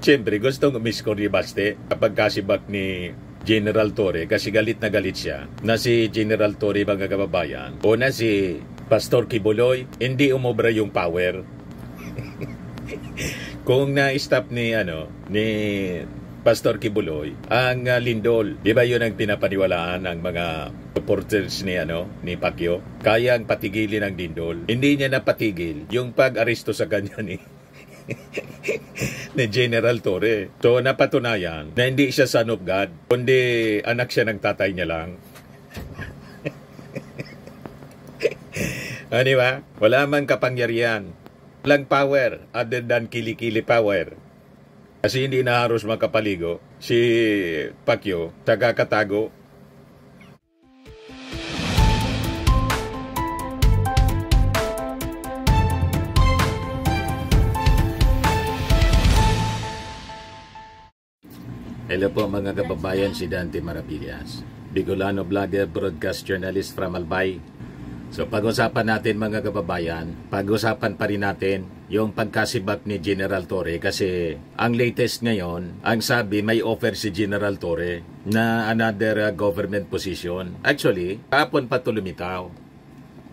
Siyempre, gustong umiskor ni Baste kapag kasibak ni General Torre kasi galit na galit siya na si General Torre mga kababayan o na si Pastor Kibuloy hindi umobra yung power. Kung na-stop ni Pastor Kibuloy ang lindol, di ba yun ang pinapaniwalaan ng mga reporters ni Pacquiao, kayang patigilin ang lindol. Hindi niya napatigil yung pag-aresto sa kanya ni General Torre. So napatunayan na hindi siya son of God, kundi anak siya ng tatay niya lang. Di ba? Wala man kapangyarihan, walang power other than kilikili power. Kasi hindi na haros makapaligo si Pacquiao sa kakatago. Hello po mga kababayan, si Dante Maravillas, Bicolano vlogger, broadcast journalist from Albay. So pag-usapan natin mga kababayan, pag-usapan pa rin natin yung pagkasibak ni General Torre kasi ang latest ngayon, ang sabi may offer si General Torre na another government position. Actually, kahapon pa ito lumitaw.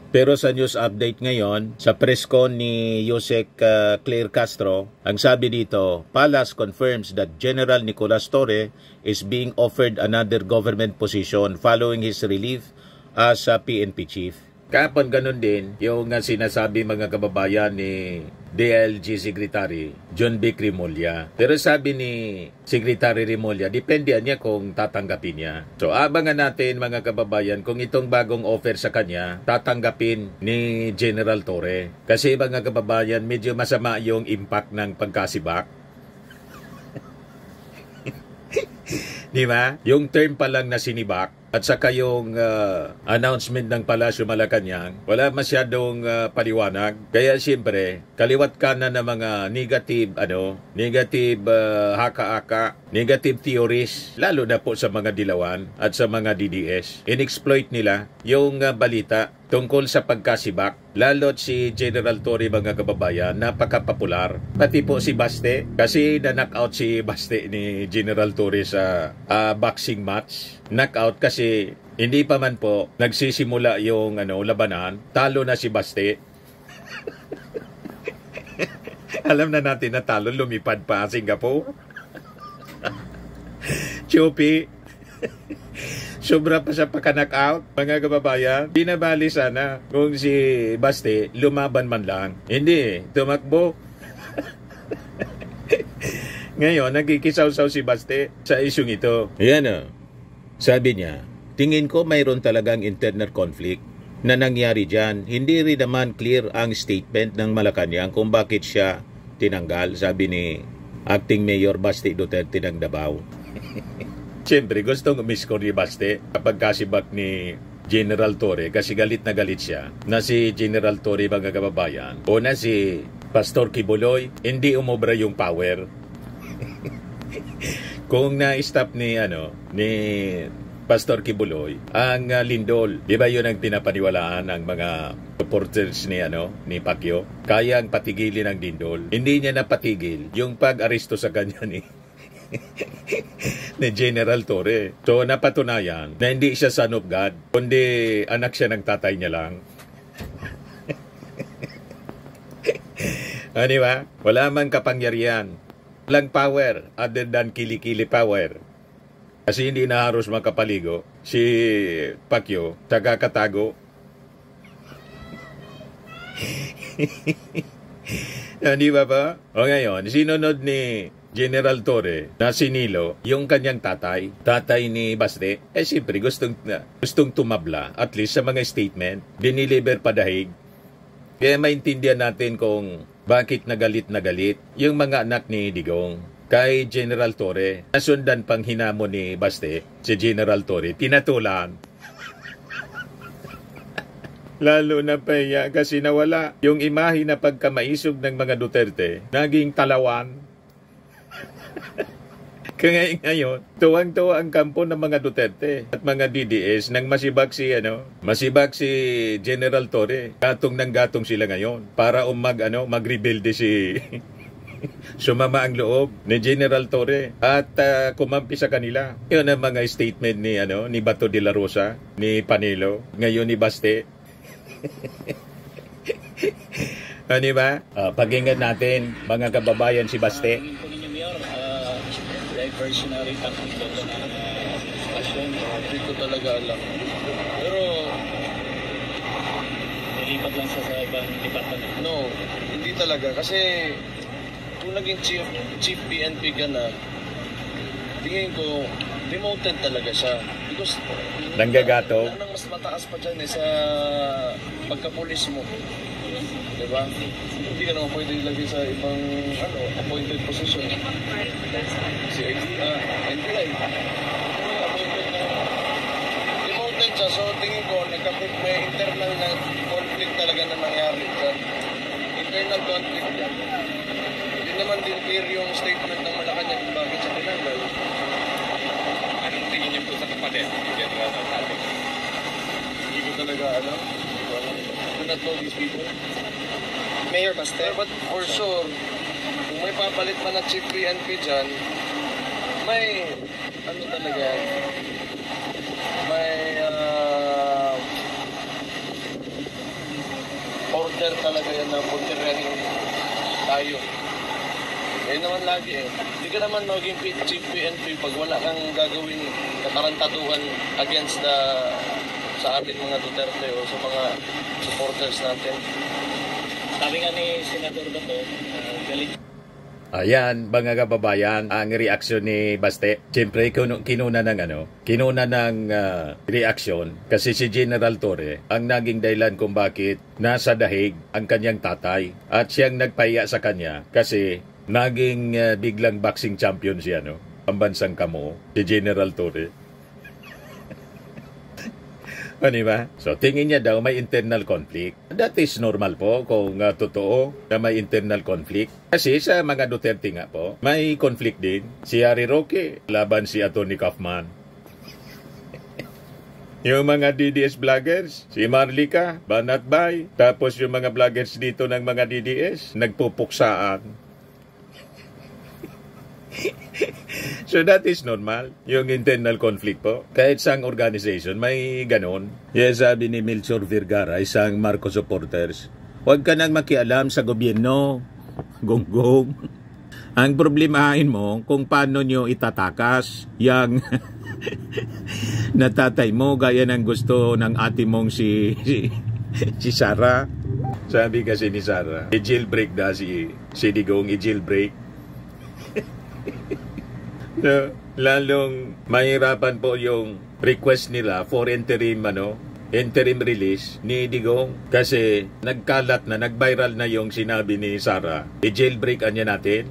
Pero sa news update ngayon, sa press con ni Yusek Claire Castro, ang sabi dito, Palace confirms that General Nicolas Torre is being offered another government position following his relief as PNP chief. Kapon ganun din yung sinasabi mga kababayan ni DLG Secretary John B. Remulla. Pero sabi ni Secretary Remulla, depende niya kung tatanggapin niya. So abangan natin mga kababayan kung itong bagong offer sa kanya tatanggapin ni General Torre. Kasi mga kababayan, medyo masama yung impact ng pagkasibak. Di ba? Yung term pa lang na sinibak at saka yung announcement ng Palasyo Malacanang, wala masyadong paliwanag. Kaya siyempre, kaliwat kanan ng mga negative haka-haka, negative theories, lalo na po sa mga dilawan at sa mga DDS. In-exploit nila yung balita tungkol sa pagkasibak. Lalo't si General Torre mga kababayan, napaka-popular. Pati po si Baste, kasi na-knockout si Baste ni General Torre sa boxing match. Knockout kasi hindi pa man po nagsisimula yung labanan, talo na si Baste. Alam na natin na talo, lumipad pa Singapore. Chupi. Sobra pa sa pagka-knockout, mga kababayan. Binabali sana kung si Baste lumaban man lang. Hindi, tumakbo. Ngayon, nagkikisaw-saw si Baste sa isyong ito. Ayan sabi niya, tingin ko mayroon talagang internal conflict na nangyari dyan. Hindi rin naman clear ang statement ng Malacanang kung bakit siya tinanggal, sabi ni Acting Mayor Baste Duterte ng Davao. Siyempre, gustong umiskor ni Baste kapag kasibak ni General Torre kasi galit na galit siya na si General Torre mga kababayan o na si Pastor Kibuloy hindi umobra yung power. Kung na-stop ni Pastor Kibuloy ang lindol, di ba yun ang pinapaniwalaan ng mga reporters ni Pacquiao, kayang patigilin ang lindol. Hindi niya napatigil yung pag-aresto sa kanya ni General Torre. So napatunayan na hindi siya son of God, kundi anak siya ng tatay niya lang. Di ba? Wala man kapangyarihan, walang power other than kilikili power. Kasi hindi na haros makapaligo si Pacquiao sa kakatago. Di ba ba? O ngayon, sinunod ni General Torre na sinilo yung kanyang tatay ni Baste. Siyempre gustong tumabla at least sa mga statement, diniliver pa dahig. Kaya maintindihan natin kung bakit nagalit yung mga anak ni Digong kay General Torre. Nasundan pang hinamon ni Baste, si General Torre, pinatulan. Lalo na paya kasi nawala yung imahe na pagkamaisog ng mga Duterte, naging talawan. Kaya ngayon, tuwang-tuwa ang kampo ng mga Duterte at mga DDS nang masibak si General Torre. Gatong ng gatong sila ngayon para mag-rebuild si Sumama ang loob ni General Torre at kumampi sa kanila. Yun ang mga statement ni Bato de la Rosa, ni Panelo, ngayon ni Baste. Ano ba? Pakinggan natin, mga kababayan, si Baste. Diversionary tactic ito na asyon, hindi ko talaga alam. Pero nilipat lang sa ibang department. No, hindi talaga. Kasi kung naging chief PNP ka na, tingin ko, demoted talaga siya. Because nanggagato. Wala nang mas mataas pa dyan sa pagkapulis mo. Diba? Hindi ka naman pwede ilagay sa ibang appointed position. Si NBI. Appointed na. Demoted siya. So tingin ko, may internal na conflict talaga na nangyari dyan. Internal conflict yan. Hindi naman din clear yung statement ng Malacanang kung bakit siya tinanggal. Anong tingin niyo po sa kapatid? Hindi ko talaga alam. Do not know these people. Mayor Baste. But for sure, kung may papalit man na chief PNP dyan, may talaga yan, may order talaga yan na pagkirahin tayo. Eh naman lagi hindi ka naman maging chief PNP pag wala kang gagawin katarantaduhan against sa ating mga Duterte o sa mga supporters natin. Sabi nga ni Senador Bato, galit. Ayan, mga kababayan, ang reaksyon ni Baste. Siyempre, kinuna ng reaksyon kasi si General Torre ang naging dahilan kung bakit nasa dahig ang kanyang tatay at siyang nagpahiya sa kanya kasi naging biglang boxing champion siya, pambansang kamo, si General Torre. Ano ba? So, tingin niya daw may internal conflict. That is normal po kung totoo na may internal conflict. Kasi sa mga Duterte nga po, may conflict din. Si Harry Roque, laban si Atty. Kaufman. Yung mga DDS vloggers, si Marlica, Banat Bay, tapos yung mga vloggers dito ng mga DDS, nagpupuksaan. So that is normal, yung internal conflict po. Kahit sa organization, may ganon. Yes, sabi ni Melchor Vergara, isang Marcos supporters, huwag ka nang makialam sa gobyerno, gonggong. Ang problemahin mo kung paano nyo itatakas yung natatay mo, gaya ng gusto ng ate mong si Sara. Sabi kasi ni Sara, i-jailbreak na si Digong, i-jailbreak. So, lalong mahirapan po yung request nila for interim release ni Digong kasi nagkalat na, nag-viral na yung sinabi ni Sara, i-jailbreak anya natin.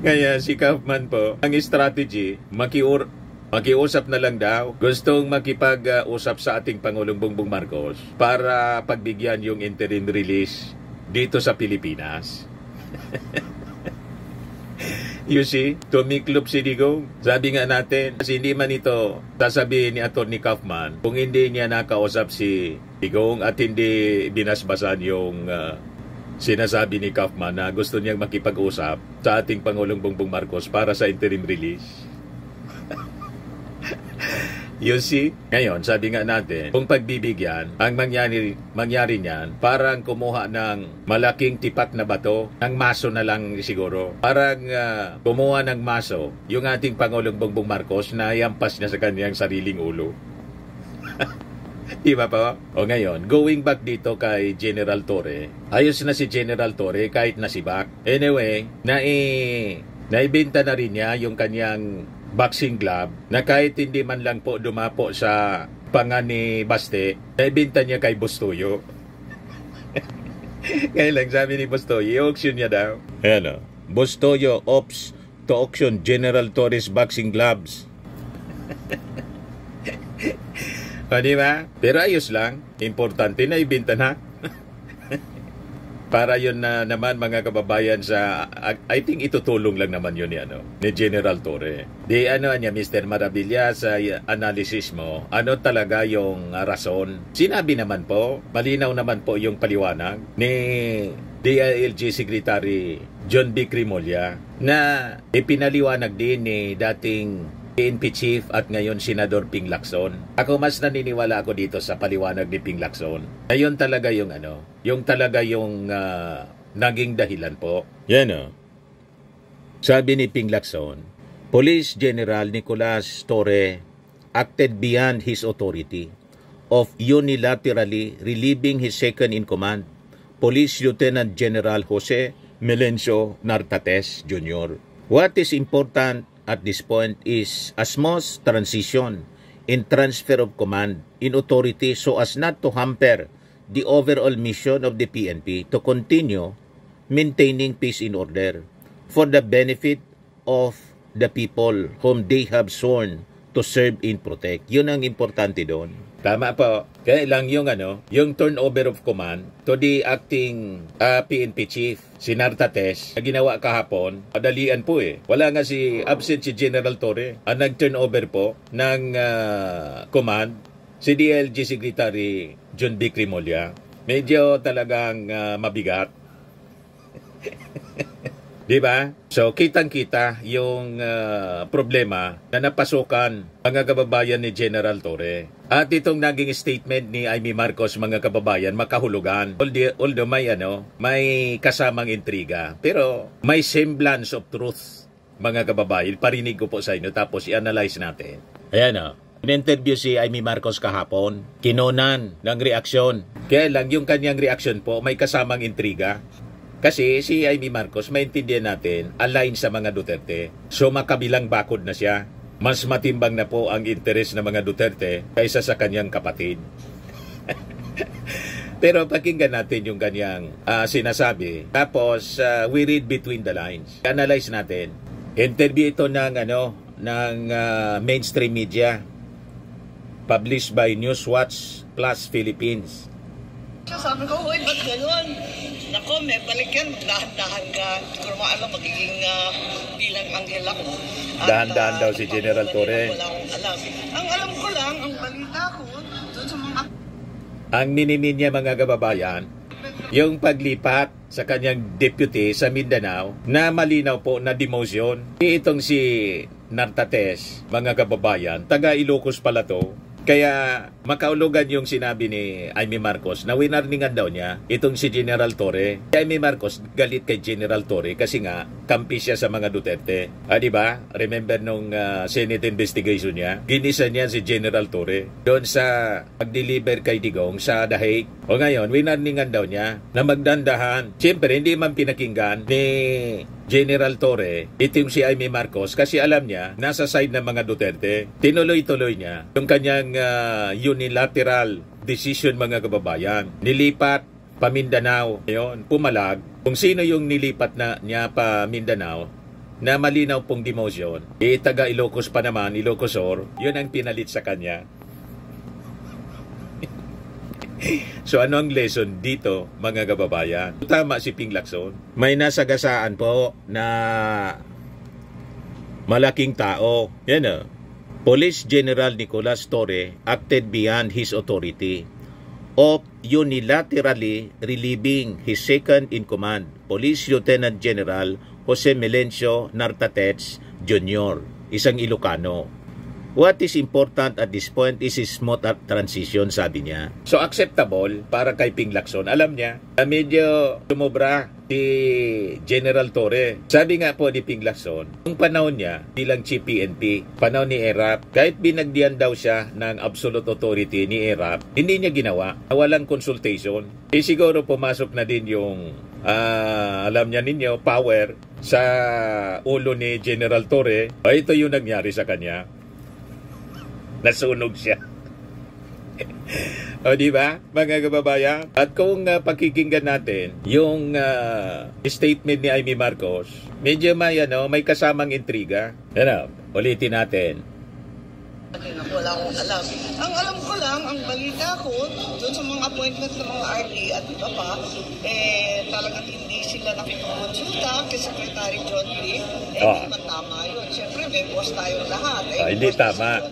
Kaya si Kaufman po, ang strategy, makiusap na lang daw. Gustong makipag-usap sa ating Pangulong Bongbong Marcos para pagbigyan yung interim release dito sa Pilipinas. You see, tumiklop si Digong. Sabi nga natin, kasi hindi man ito sasabihin ni Atty. Kaufman kung hindi niya nakausap si Digong at hindi binasbasan yung sinasabi ni Kaufman na gusto niyang makipag-usap sa ating Pangulong Bongbong Marcos para sa interim release. You see? Ngayon, sabi nga natin, kung pagbibigyan, ang mangyari niyan, parang kumuha ng malaking tipak na bato, ng maso na lang siguro. Parang kumuha ng maso, yung ating Pangulong Bongbong Marcos na yampas niya sa kanyang sariling ulo. Di ba po? O ngayon, going back dito kay General Torre, ayos na si General Torre kahit nasibak. Anyway, naibenta na rin niya yung kanyang boxing glove na kahit hindi man lang po dumapo sa panga ni Baste, naibenta niya kay Bustoyo. Kaya lang sabi ni Bustoyo, i-auction niya daw. Ayan o, Bustoyo opts to auction General Torres boxing gloves. O diba? Pero ayos lang, importante na ibenta na. Para yun na naman mga kababayan sa, I think itutulong lang naman yun ni General Torre. Di niya Mr. Maravilla sa analysis mo, ano talaga yung rason? Sinabi naman po, malinaw naman po yung paliwanag ni DILG Secretary John B. Crimolia na ipinaliwanag din ni dating PNP Chief at ngayon Senador Ping Lacson. Ako mas naniniwala ako dito sa paliwanag ni Ping Lacson. Ngayon talaga yung naging dahilan po. Yan Sabi ni Ping Lacson, Police General Nicolas Torre acted beyond his authority of unilaterally relieving his second in command, Police Lieutenant General Jose Melencio Nartates Jr. What is important at this point is a smooth transition in transfer of command in authority so as not to hamper the overall mission of the PNP to continue maintaining peace and order for the benefit of the people whom they have sworn to serve and protect. Yun ang importante doon. Tama po. Kaya lang yung turnover of command to the acting PNP chief, si Nartates, na ginawa kahapon, madalian po Wala nga absent si General Torre. Ang nag-turnover po ng command, si DILG Secretary John B. Crimolia. Medyo talagang mabigat. Diba? So, kitang-kita yung problema na napasukan mga kababayan ni General Torre. At itong naging statement ni Amy Marcos, mga kababayan, makahulugan. Although may kasamang intriga. Pero may semblance of truth, mga kababayan. Parinig ko po sa inyo, tapos i-analyze natin. Ayan in-interview si Amy Marcos kahapon, kinonan ng reaksyon. Kaya lang yung kanyang reaksyon po, may kasamang intriga. Kasi si Amy Marcos, maintindihan natin, align sa mga Duterte. So makabilang bakod na siya. Mas matimbang na po ang interes ng mga Duterte kaysa sa kanyang kapatid. Pero pakinggan natin yung kanyang sinasabi. Tapos we read between the lines. Analyze natin. Interview ito ng mainstream media. Published by Newswatch Plus Philippines. Sabi ko, hoy, ba't ganun? Nako, may balik yan, magdahan-dahan ka. Siguro magiging bilang anghel ako. Dahan-dahan daw si General Torre. Wala akong alam. Ang alam ko lang, ang balita ko, doon sa mga... Ang minimin niya, mga kababayan, yung paglipat sa kanyang deputy sa Mindanao na malinaw po na demotion. Itong si Nartates, mga kababayan, taga Ilocos pala to. Kaya makaulugan yung sinabi ni Amy Marcos na winarningan daw niya itong si General Torre. Si Amy Marcos galit kay General Torre kasi nga kampi siya sa mga Duterte. Diba? Remember nung Senate investigation niya? Ginisa niya si General Torre doon sa pag-deliver kay Digong sa The Hague. O ngayon, winarningan daw niya na magdandahan. Siyempre, hindi man pinakinggan ni General Torre, itong si Amy Marcos, kasi alam niya, nasa side ng mga Duterte. Tinuloy-tuloy niya yung kanyang unilateral decision, mga kababayan. Nilipat pa Mindanao. Ngayon, pumalag. Kung sino yung nilipat niya pa Mindanao, na malinaw pong demotion, taga Ilocos pa naman, Ilocosor, yun ang pinalit sa kanya. So ano ang lesson dito, mga kababayan? Tama si Ping Lacson. May nasagasaan po na malaking tao. Yan Police General Nicolas Torre acted beyond his authority of unilaterally relieving his second in command, Police Lieutenant General Jose Melencio Nartates Jr., isang Ilocano. What is important at this point is a smooth transition, sabi niya. So acceptable para kay Ping Lacson. Alam niya, medyo sumobra si General Torre. Sabi nga po ni Ping Lacson, yung panahon niya bilang Chief PNP, panahon ni ERAP, kahit binagdian daw siya ng absolute authority ni ERAP, hindi niya ginawa. Walang consultation. Siguro pumasok na din yung alam niya ninyo, power sa ulo ni General Torre. Ito yung nangyari sa kanya. Nasunog siya. O diba, mga kababayan? At kung pakikinggan natin yung statement ni Amy Marcos, medyo may kasamang intriga. Ulitin natin. Wala akong alam. Ang alam ko lang, ang balita ko, doon sa mga appointment ng mga RD at iba pa, talagang hindi sila nakipagkonsulta kay Secretary John B. Hindi man tama yun. Siyempre, may boss tayong lahat. Hindi tama.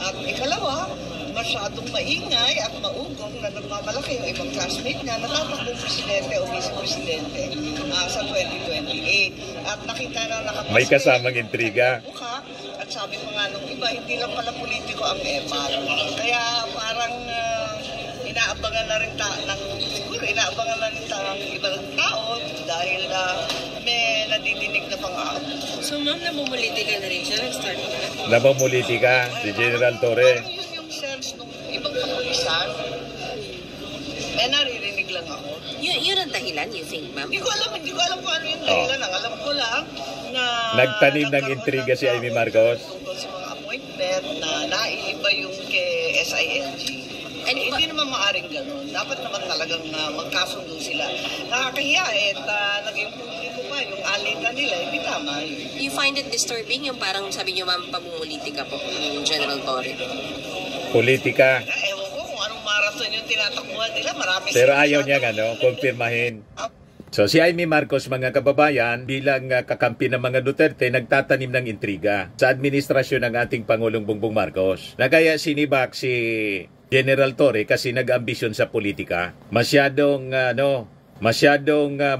At ikalawa, masyadong maingay at maugong na nagmamalaki yung ibang classmate niya, natatakbong presidente o vice-presidente sa 2028. At nakita na nakapasok. May kasamang intriga. At sabi ko nga nung iba, hindi lang pala politiko ang EPAL. Kaya parang inaabangan na rin inaabangan na rin ng ibang tao dahil may nadidinig na pang-aab. So ma'am, namumuliti ka na rin siya? Nag-start ka na? Namumuliti ka, si General Torre. Parang yun yung sense ng ibang kapulisan. Naririnig lang ako. Yun ang dahilan, you think, ma'am? Hindi ko alam kung ano yung dahilan. Ang alam ko lang na Nagtanim ng intriga si Amy Marcos. Tungkol sa mga appointment na naiiba yung kay SING. Hindi naman maaring ganun. Dapat naman talagang magkasundo sila. Nakakahiya naging publiko pa yung alita nila. Hindi tama yun. You find it disturbing yung parang sabi niyo, ma'am, pamumuliti ka po, General Torre? Politika. Ewan ko kung anong marathon yung tinatakbuhan nila. Marami Pero ayaw niya kumpirmahin. So si Amy Marcos, mga kababayan, bilang kakampi ng mga Duterte, nagtatanim ng intriga sa administrasyon ng ating Pangulong Bongbong Marcos. Na kaya sinibak si General Torre kasi nag-ambisyon sa politika. Masyadong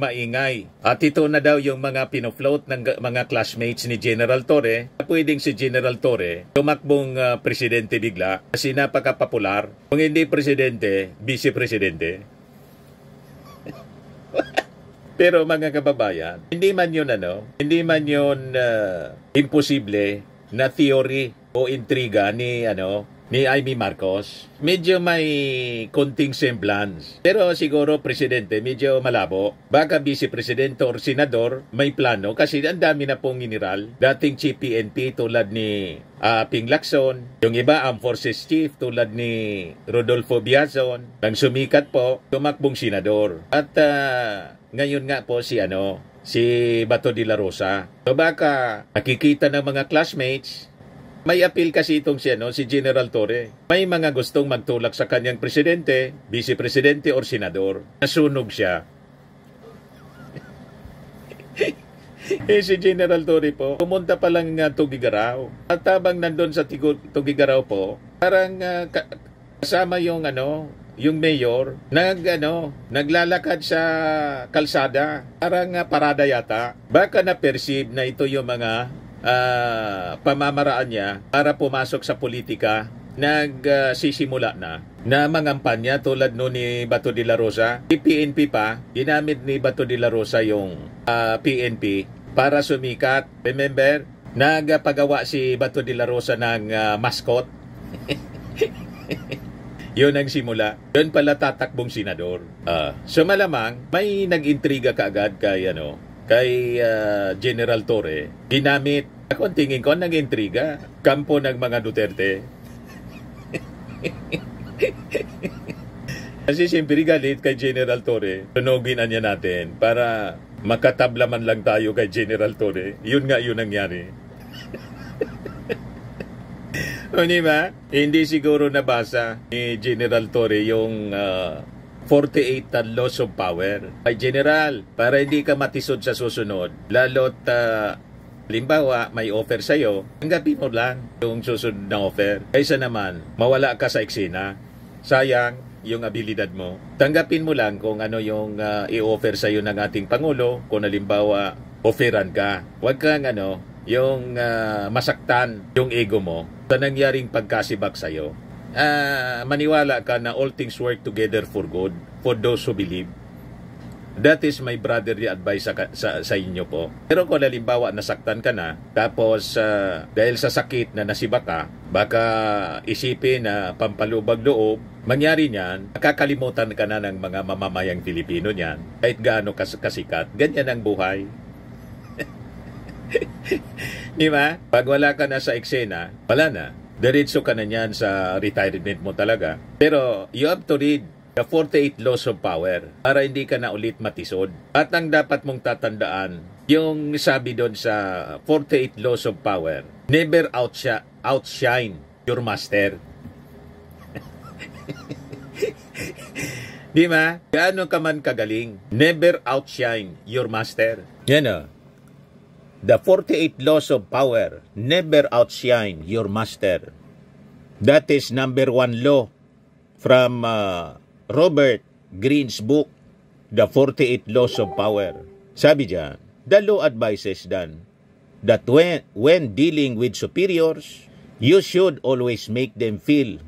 maingay. At ito na daw yung mga pinofloat ng mga classmates ni General Torre. Pwedeng si General Torre tumakbong presidente bigla kasi napaka-popular. Kung hindi presidente, vice-presidente. Pero mga kababayan, hindi man yun imposible na theory o intriga ni Amy Marcos. Medyo may konting semblance. Pero siguro presidente medyo malabo. Baka vice-presidente or senador may plano kasi ang dami na pong general. Dating Chief PNP tulad ni Ping Lacson. Yung iba Armed Forces Chief tulad ni Rodolfo Biazon. Nang sumikat po, tumakbong senador. At ngayon nga po si Bato de la Rosa. So baka nakikita ng mga classmates. May appeal kasi itong si General Torre. May mga gustong magtulak sa kanyang presidente, vice-presidente or senador. Nasunog siya. Si General Torre po, pumunta pa lang Tugigaraw. At habang nandun sa Tugigaraw po, parang kasama yung mayor, naglalakad sa kalsada. Parang parada yata. Baka na-perceive na ito yung mga pamamaraan niya para pumasok sa politika. Nagsisimula na mangampanya tulad no ni Bato de la Rosa. PNP pa, ginamit ni Bato de la Rosa yung PNP para sumikat. Remember, nagpagawa si Bato de la Rosa ng mascot. Yun ang simula. Yun pala tatakbong senador. So malamang may nag-intriga kaagad kay General Torre. Ginamit, ako ang tingin ko, nag-intriga. Kampo ng mga Duterte. Kasi siyempre galit kay General Torre. Tunogin niya natin para makatablaman lang tayo kay General Torre. Yun nangyari. O diba? Hindi siguro nabasa ni General Torre yung 48 laws of power. Ay General, para hindi ka matisod sa susunod, lalo't halimbawa may offer sa'yo, tanggapin mo lang yung susunod na offer. Kaysa naman, mawala ka sa eksena. Sayang yung abilidad mo. Tanggapin mo lang kung ano yung i-offer sa'yo ng ating Pangulo. Kung halimbawa, offeran ka. Huwag kang yung masaktan yung ego mo sa nangyaring pagkasibak sa'yo. Maniwala ka na all things work together for good for those who believe. That is my brotherly advice sa inyo po. Pero kung halimbawa nasaktan ka na, tapos dahil sa sakit na nasibak ka, baka isipin na pampalubag loob, mangyari niyan, nakakalimutan ka na ng mga mamamayang Pilipino niyan, kahit gaano kasikat. Ganyan ang buhay. Di ba? Pag wala ka na sa eksena, wala na. Diretso ka na niyan sa retirement mo talaga. Pero you have to read the 48 laws of power para hindi ka na ulit matisod. At ang dapat mong tatandaan, yung sabi doon sa 48 laws of power, never outshine your master. Di ba? Gaano ka man kagaling, never outshine your master. Yan The 48 laws of power, never outshine your master. That is number 1 law from Robert Greene's book, The 48 Laws of Power. Sabi diyan, the law advises then that when dealing with superiors, you should always make them feel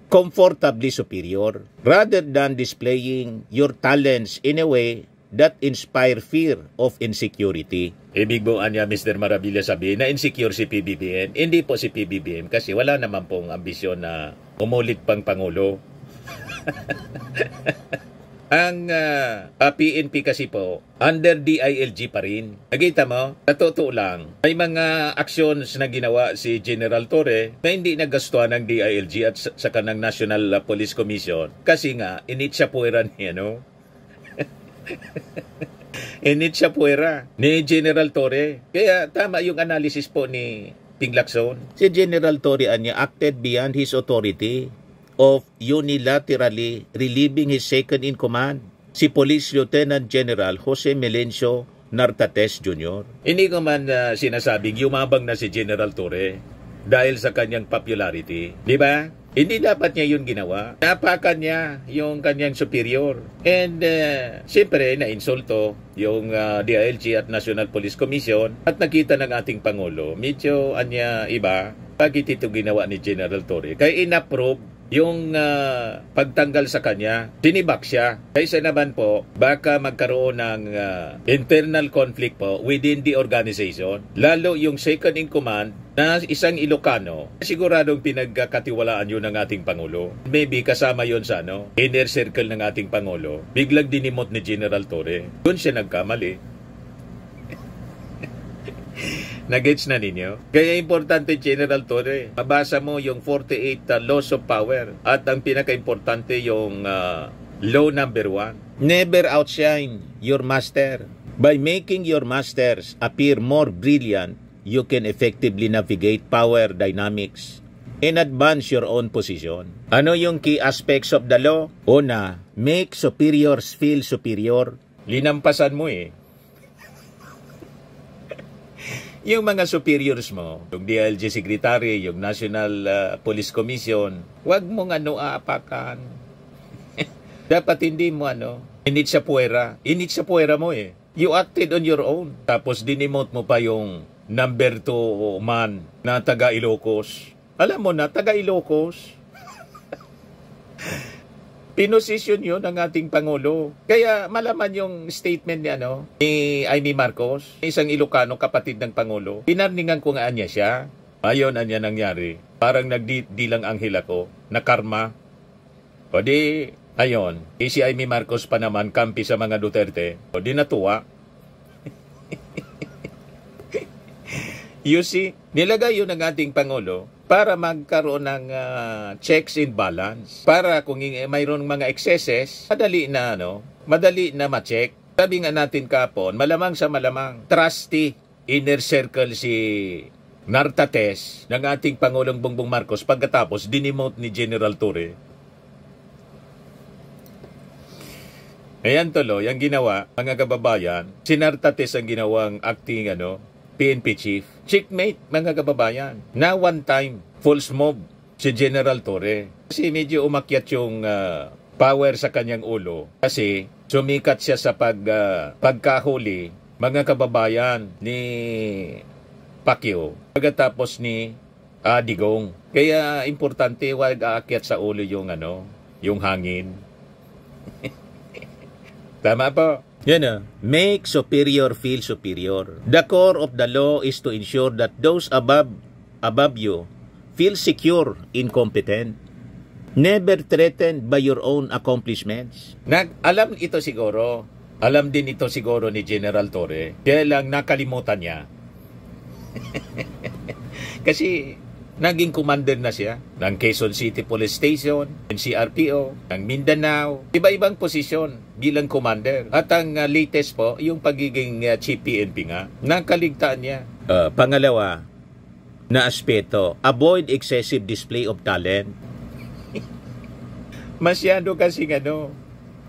comfortably superior rather than displaying your talents in a way that inspire fear of insecurity. Ibig buuan niya, Mr. Maravilla, sabihin na insecure si PBBM. Hindi po si PBBM kasi wala naman pong ambisyon na umulit pang Pangulo. Ang PNP kasi po, under DILG pa rin. Nakita mo, sa totoo lang, may mga actions na ginawa si General Torre na hindi nagastuhan ng DILG at sa kanang National Police Commission. Kasi nga, initsa puwera niya, no? Initsa puwera ni General Torre. Kaya tama yung analysis po ni Ping Lacson. Si General Torre niya acted beyond his authority of unilaterally relieving his second in command, si Police Lieutenant General Jose Melencio Nartates Jr. Hindi ko man sinasabing yumabang na si General Torre dahil sa kanyang popularity. Di ba? Hindi dapat niya yun ginawa. Napakan niya yung kanyang superior. And siyempre, na-insulto yung DILG at National Police Commission at nakita ng ating Pangulo. Medyo iba. Bakit ito ginawa ni General Torre? Kaya inapprove yung pagtanggal sa kanya, tinibak siya. Kaysa naman po, baka magkaroon ng internal conflict po within the organization. Lalo yung second in command na isang Ilocano, siguradong pinagkatiwalaan yun ng ating Pangulo. Maybe kasama yun sa inner circle ng ating Pangulo. Biglang dinimot ni General Torre. Doon siya nagkamali. Nagets na ninyo? Kaya importante, General Torre, mabasa mo yung 48 laws of power at ang pinaka-importante yung law number 1. Never outshine your master. By making your masters appear more brilliant, you can effectively navigate power dynamics and advance your own position. Ano yung key aspects of the law? Una, make superiors feel superior. Linampasan mo yung mga superiors mo, yung DILG Secretary, yung National Police Commission, wag mong aapakan. Dapat hindi mo init sa puwera. Init sa puwera mo You acted on your own. Tapos dinimote mo pa yung number 2 man na taga Ilocos. Alam mo na, taga Ilocos. Pinosisyon yun ng ating Pangulo. Kaya malaman yung statement ni Amy Marcos, isang Ilocano, kapatid ng Pangulo. Pinarningan ko nga niya siya. Ayon, anya nangyari. Parang nagdilang anghel ako, na karma. O di, ayon, si Amy Marcos pa naman, kampi sa mga Duterte. O di natuwa. You see, nilagay yun ng ating Pangulo para magkaroon ng checks and balance. Para kung mayroong mga excesses, madali na ma-check. Sabi nga natin kapon, malamang sa malamang, trusty inner circle si Nartates ng ating Pangulong Bongbong Marcos pagkatapos dinimote ni General Torre. Ayan tuloy, ang ginawa, mga kababayan, si Nartates ang ginawang acting PNP chief. Checkmate, mga kababayan. Na one time, false mob si General Torre. Kasi medyo umakyat yung power sa kanyang ulo. Kasi sumikat siya sa pagkahuli, mga kababayan, ni Pacquiao. Pagkatapos ni Digong. Kaya importante, huwag aakyat sa ulo yung hangin. Tama po. Yan make superior feel superior. The core of the law is to ensure that those above you feel secure, incompetent, never threatened by your own accomplishments. Alam din ito siguro ni General Torre, kaya lang nakalimutan niya. Kasi naging commander na siya ng Quezon City Police Station, ng CRPO, ng Mindanao, iba-ibang posisyon bilang commander. At ang latest po, yung pagiging chief PNP nga, nakaligtaan niya. Pangalawa na aspeto, avoid excessive display of talent. Masyado kasi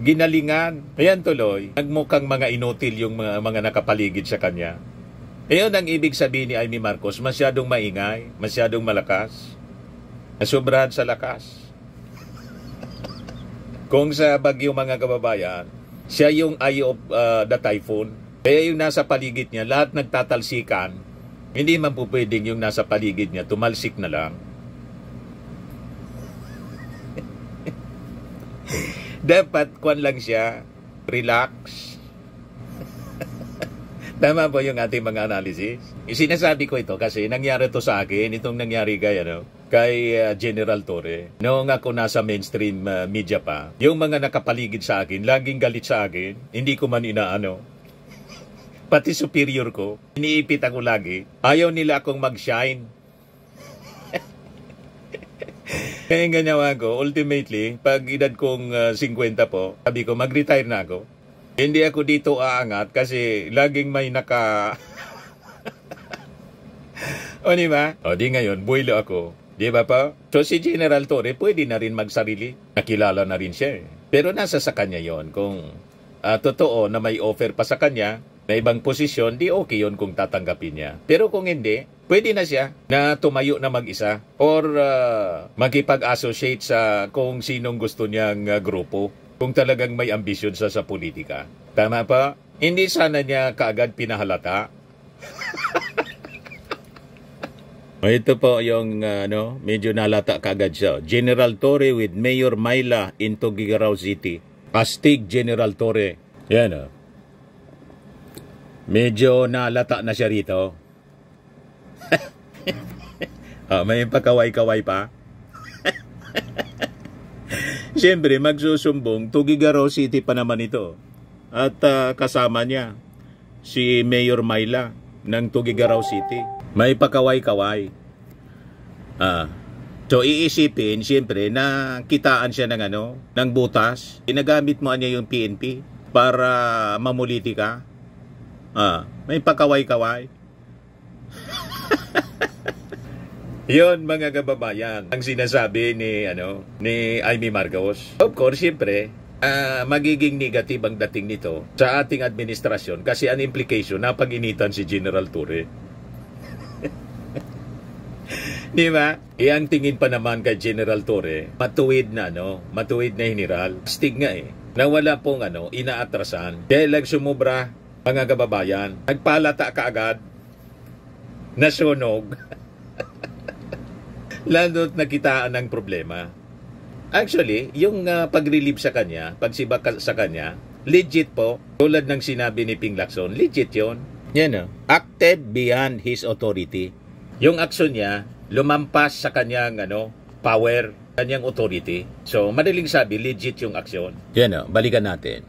ginalingan. Ayan tuloy, nagmukhang mga inutil yung mga nakapaligid sa kanya. Ayun ang ibig sabihin ni Amy Marcos, masyadong maingay, masyadong malakas. Nasobrahan sa lakas. Kung sa bagyo mga kababayan, siya yung eye of the typhoon. Kaya yung nasa paligid niya, lahat nagtatalsikan. Hindi man po pwedeng yung nasa paligid niya, tumalsik na lang. Dapat kwan lang siya, relax. Tama po yung ating mga analysis. Sinasabi ko ito kasi nangyari to sa akin, itong nangyari kay General Torre. Noong ako nasa mainstream media pa, yung mga nakapaligid sa akin, laging galit sa akin, hindi ko man inaano. Pati superior ko, iniipit ako lagi, ayaw nila akong mag-shine. Kaya yung ganawa ko, ultimately, pag edad kong 50 po, sabi ko, mag-retire na ako. Hindi ako dito aangat kasi laging may o di ba? O di ngayon, buwilo ako. Di ba pa? So si General Torre, pwede na rin magsarili. Nakilala na rin siya. Pero nasa sa kanya yon. Kung totoo na may offer pa sa kanya, na ibang posisyon, di okay yon kung tatanggapin niya. Pero kung hindi, pwede na siya na tumayo na mag-isa or makipag-associate sa kung sinong gusto niyang grupo. Kung talagang may ambisyon sa politika. Tama pa? Hindi sana niya kaagad pinahalata. Ito po yung medyo nalata kaagad siya. General Torre with Mayor Myla in Tuguegarao City. Astig General Torre. Yan medyo nalata na siya rito. May pakaway-kaway pa. Siyempre, magsusumbong, Tuguegarao City pa naman ito. At kasama niya, si Mayor Myla ng Tuguegarao City. May pakaway-kaway. So, iisipin, siyempre, na kitaan siya ng butas. Ginagamit mo niya yung PNP para mamuliti ka. May pakaway-kaway. Yon mga kababayan, ang sinasabi ni Amy Marcos. Of course, siyempre, magiging negative ang dating nito sa ating administrasyon kasi ang implication, napag-initan si General Torre. Di ba? Ang tingin pa naman kay General Torre, matuwid na general. Stig nga na wala pong inaatrasan. Kaya lang sumubra, mga kababayan, nagpalata kaagad, nasunog. Lalo't nakitaan ng problema. Actually, yung pag-relieve sa kanya, pagsibak sa kanya, legit po. Tulad ng sinabi ni Ping Lacson, legit yun. Yan acted beyond his authority. Yung aksyon niya, lumampas sa kanyang power, kanyang authority. So, madaling sabi, legit yung aksyon. Yan balikan natin.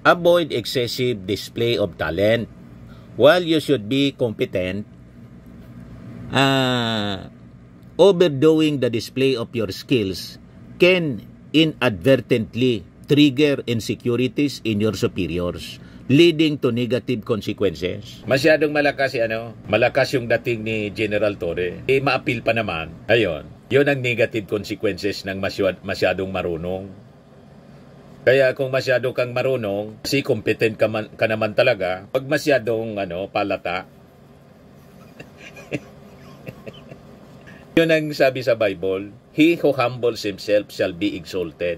Avoid excessive display of talent. While you should be competent, overdoing the display of your skills can inadvertently trigger insecurities in your superiors, leading to negative consequences. Masyadong malakas malakas yung dating ni General Torre. Ma-appeal pa naman. Ayun, yun ang negative consequences ng masyadong marunong. Kaya kung masyado kang marunong, kasi competent ka naman talaga, pag masyadong palata, yun ang sabi sa Bible, he who humbles himself shall be exalted,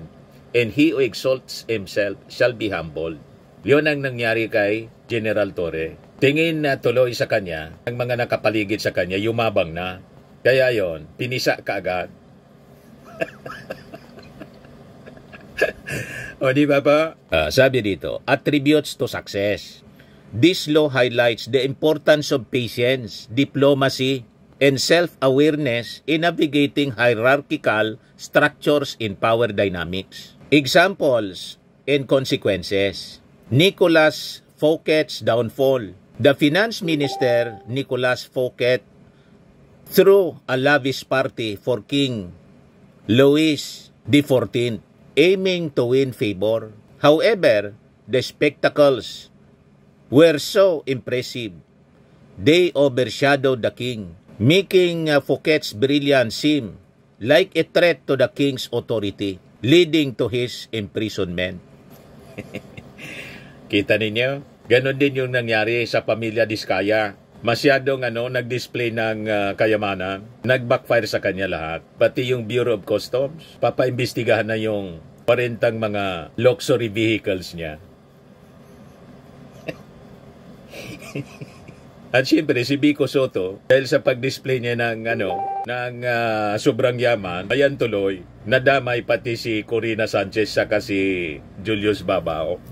and he who exalts himself shall be humbled. Yun ang nangyari kay General Torre. Tingin na tuloy sa kanya, ang mga nakapaligid sa kanya, yumabang na. Kaya yon, pinisa kaagad. O di ba pa? Sabi dito, attributes to success. This law highlights the importance of patience, diplomacy, and self-awareness in navigating hierarchical structures in power dynamics. Examples and consequences. Nicolas Fouquet's downfall. The finance minister, Nicolas Fouquet, threw a lavish party for King Louis XIV, aiming to win favor. However, the spectacles were so impressive, they overshadowed the king, making Fouquet's brilliance seem like a threat to the king's authority, leading to his imprisonment. Kita ninyo? Ganon din yung nangyari sa pamilya Diskaya. Masyadong nag-display ng kayamanan. Nag-backfire sa kanya lahat. Pati yung Bureau of Customs, papaimbestigahan na yung 40 mga luxury vehicles niya. At siyempre si Vico Soto, dahil sa pag-display niya ng sobrang yaman, ayan tuloy, nadamay pati si Corina Sanchez saka si Julius Babao.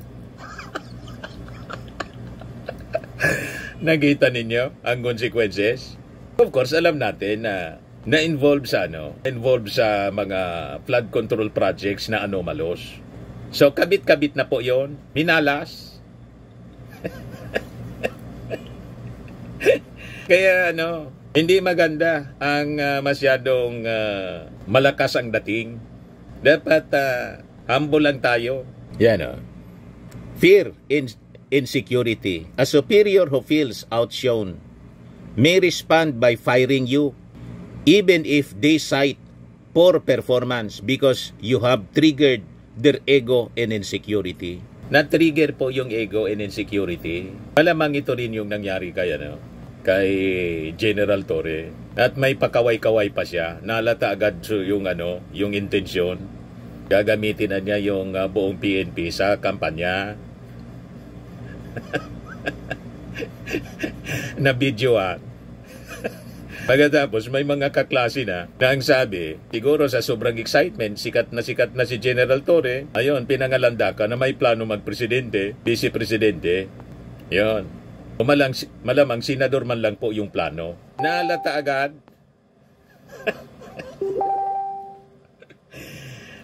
Nakita ninyo ang consequences? Of course, alam natin na na-involve sa mga flood control projects na anomalous. So kabit-kabit na po 'yon, minalas. Kaya hindi maganda ang masyadong malakas ang dating. Dapat humble lang tayo. Yan Fear, insecurity. A superior who feels outshone may respond by firing you even if they cite poor performance because you have triggered their ego and insecurity. Na-trigger po yung ego and insecurity. Malamang ito rin yung nangyari kay General Torre. At may pakaway-kaway pa siya. Nalata agad yung intensyon. Gagamitin na niya yung buong PNP sa kampanya. Na videoan. Pagkatapos may mga kaklase na ang sabi, siguro sa sobrang excitement, sikat na si General Torre, ayun, pinangalanda ka na may plano magpresidente, vice-presidente. Yun. Malamang senador man lang po yung plano. Naalata agad.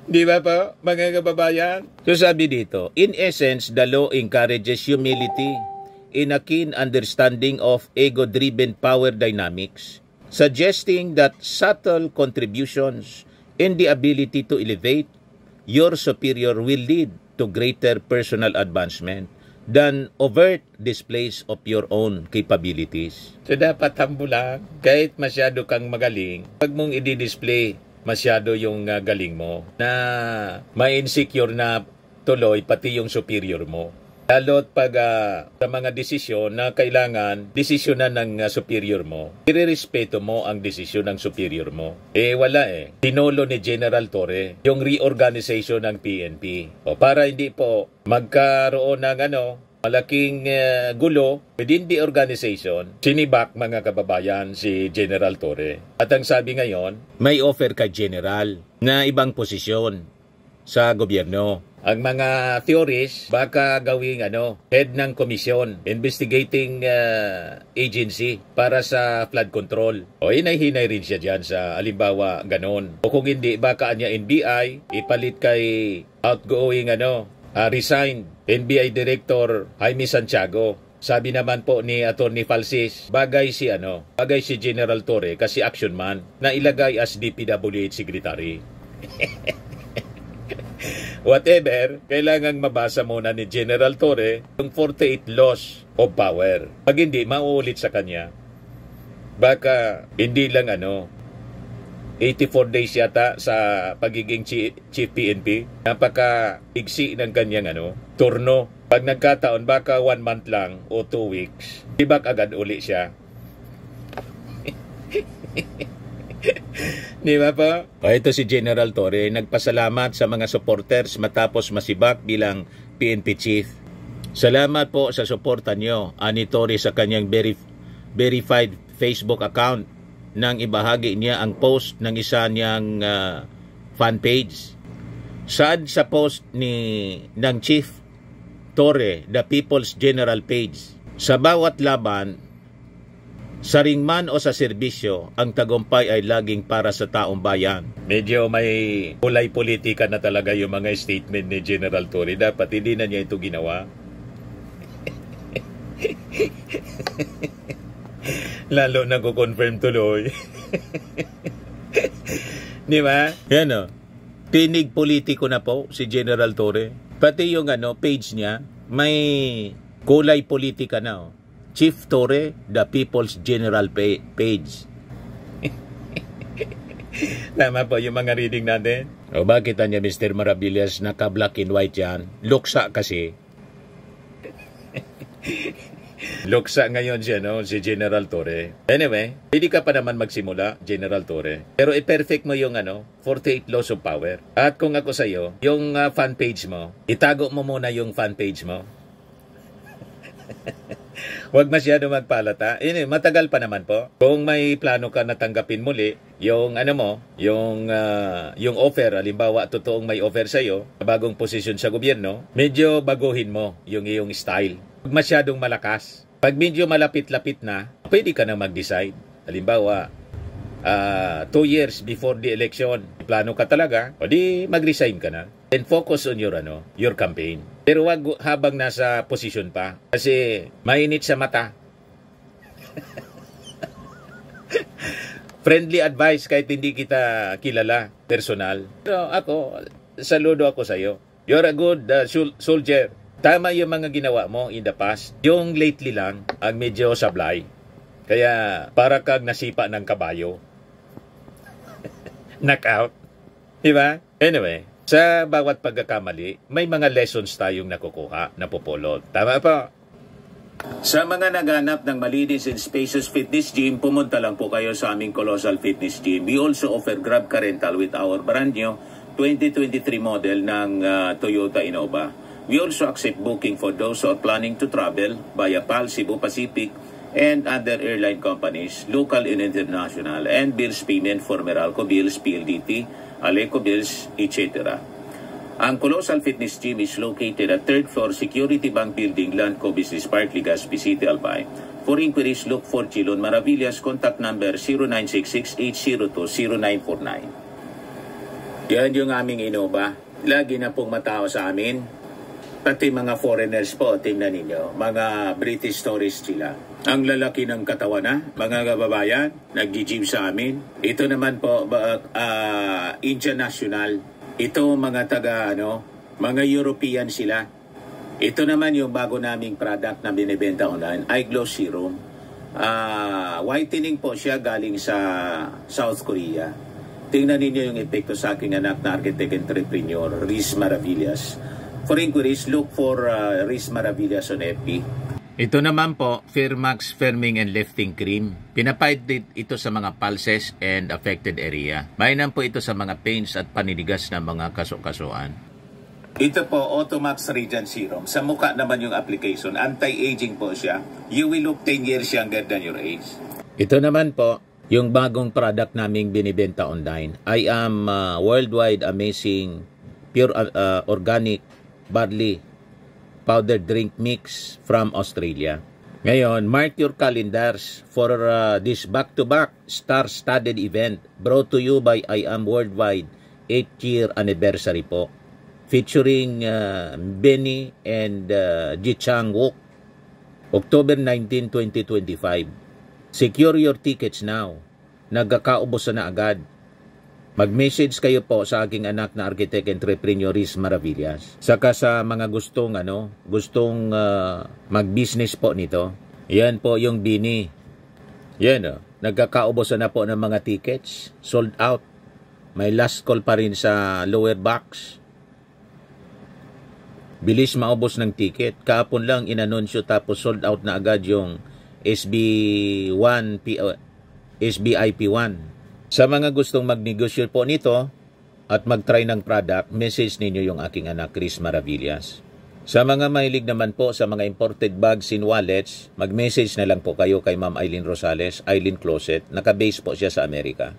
Di ba po, mga kababayan? So sabi dito, in essence, the law encourages humility in a keen understanding of ego-driven power dynamics, suggesting that subtle contributions and the ability to elevate your superior will lead to greater personal advancement than overt displays of your own capabilities. So dapat humble lang. Kahit masyado kang magaling, pag mong i-display masyado yung galing mo, na ma-insecure na tuloy pati yung superior mo. Lalo't pag sa mga desisyon na kailangan desisyonan ng superior mo, irerespeto mo ang desisyon ng superior mo. Wala Tinolo ni General Torre yung reorganization ng PNP. Para hindi po magkaroon ng malaking gulo within the organization, sinibak mga kababayan si General Torre. At ang sabi ngayon, may offer kay General na ibang posisyon sa gobyerno. Ang mga theories, baka gawing head ng komisyon, investigating agency para sa flood control. Hinay-hinay rin siya dyan sa alimbawa ganon. O kung hindi, baka niya NBI, ipalit kay outgoing resigned NBI Director Jaime Santiago. Sabi naman po ni Attorney Falsis, bagay si General Torre kasi action man na ilagay as DPWH Secretary. Whatever, kailangang mabasa muna ni General Torre yung 48 laws of power. Pag hindi, mauulit sa kanya. Baka hindi lang 84 days yata sa pagiging Chief PNP. Napaka-iksi ng kanyang turno. Pag nagkataon, baka 1 month lang o 2 weeks. Tibak agad uli siya. Di ba po? Ito si General Torre, nagpasalamat sa mga supporters matapos masibak bilang PNP Chief. Salamat po sa suporta nyo, ani Torre, sa kanyang verified Facebook account nang ibahagi niya ang post ng isa niyang fan page. Saad sa post ng Chief Torre, the People's General page, sa bawat laban, sa ringman o sa serbisyo, ang tagumpay ay laging para sa taong bayan. Medyo may kulay politika na talaga yung mga statement ni General Torre. Dapat hindi na niya ito ginawa. Lalo na ko-confirm tuloy. Di ba? Yan tinig politiko na po si General Torre. Pati yung page niya, may kulay politika na Chief Torre, the People's General page. Tama po yung mga reading natin. O bakit niya Mr. Maravillas naka black and white yan? Luksa kasi. Luksa ngayon siya, no? Si General Torre. Anyway, hindi ka pa naman magsimula, General Torre. Pero i-perfect mo yung 48 laws of power. At kung ako sa'yo, yung fan page mo, itago mo muna yung fan page mo. Huwag masyado magpalata. Matagal pa naman po. Kung may plano ka na tanggapin muli, yung yung offer, halimbawa totoong may offer sa iyo, bagong posisyon sa gobyerno, medyo baguhin mo yung iyong style. Huwag masyadong malakas. Pag medyo malapit-lapit na, pwede ka na mag-decide. Halimbawa, 2 years before the election, plano ka talaga, o di mag-resign ka na. And focus on your campaign. Pero wag habang nasa posisyon pa. Kasi mainit sa mata. Friendly advice kahit hindi kita kilala, personal. Pero ako, saludo ako sa iyo. You're a good soldier. Tama yung mga ginawa mo in the past. Yung lately lang, ang medyo sablay. Kaya para kang nasipa ng kabayo. Knockout. Diba? Anyway, sa bawat pagkakamali, may mga lessons tayong nakukuha, napupulot. Tama po? Sa mga naghanap ng malinis and spacious fitness gym, pumunta lang po kayo sa aming Colossal Fitness Gym. We also offer Grab Car Rental with our brand new 2023 model ng Toyota Innova. We also accept booking for those who are planning to travel via PAL, Cebu Pacific, and other airline companies, local and international, and bills payment for Meralco Bills, PLDT, Aleco Bills, etc. Ang Colossal Fitness Gym is located at 3rd floor Security Bank Building, Landco Business Park, Legazpi City, Albay. For inquiries, look for Chilon Maravillas. Contact number 0966-802-0949. Yan yung aming Innova. Lagi na pong matao sa amin. Pati mga foreigners po, tingnan ninyo, mga British tourists sila. Ang lalaki ng katawan na, mga kababayan, nag-gym sa amin. Ito naman po, Indian National. Ito mga mga European sila. Ito naman yung bago naming product na binibenta online, Eye Glow Serum. Whitening po siya galing sa South Korea. Tingnan ninyo yung epekto sa aking anak na architect entrepreneur, Riz Maravillas. For inquiries, look for Riz Maravillas on FB. Ito naman po, Firmax Firming and Lifting Cream. Pinapahid ito sa mga pulses and affected area. Mainam po ito sa mga pains at paninigas ng mga kaso-kasuan. Ito po, Automax Radiant Serum. Sa mukha naman yung application. Anti-aging po siya. You will look 10 years younger than your age. Ito naman po, yung bagong product naming binibenta online. I am worldwide amazing pure organic barley powder drink mix from Australia. Ngayon, mark your calendars for this back-to-back star-studded event brought to you by I Am Worldwide 8th year anniversary po. Featuring Benny and Ji Chang Wook. October 19, 2025. Secure your tickets now. Nagkakaubos na agad. Mag-message kayo po sa aking anak na architect entrepreneur Riz Maravillas. Saka sa mga gustong mag-business po nito. Yan po yung Bini. Yan nagkakaubos na po ng mga tickets. Sold out. May last call pa rin sa lower box. Bilis maubos ng ticket. Kahapon lang inanunsyo tapos sold out na agad yung SBIP1. Sa mga gustong magnegosyo po nito at mag-try ng product, message ninyo yung aking anak, Riz Maravillas. Sa mga mahilig naman po sa mga imported bags and wallets, mag-message na lang po kayo kay Ma'am Eileen Rosales, Eileen Closet. Naka-base po siya sa Amerika.